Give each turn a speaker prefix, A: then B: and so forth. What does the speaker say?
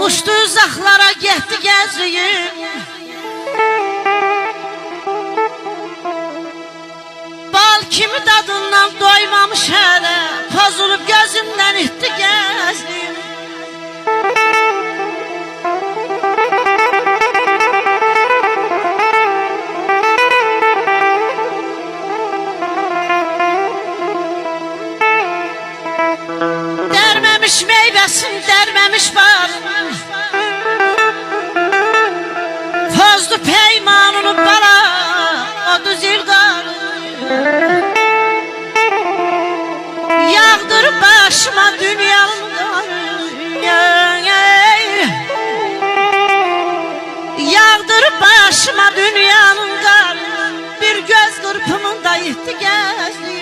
A: Uçtu uzaqlara getdi gəziyim. Bal kimi dadından doymamış hələ, pozulub gözümdən itdi gəziyim. Dərməmiş meyvəsin, dərməmiş bağım, pozdu peymanını bala, odu zilqarı. Yağdır başıma dünyanın qarı, yağdır başıma dünyanın qarı. Bir göz qırpımında yitdi gəzdi.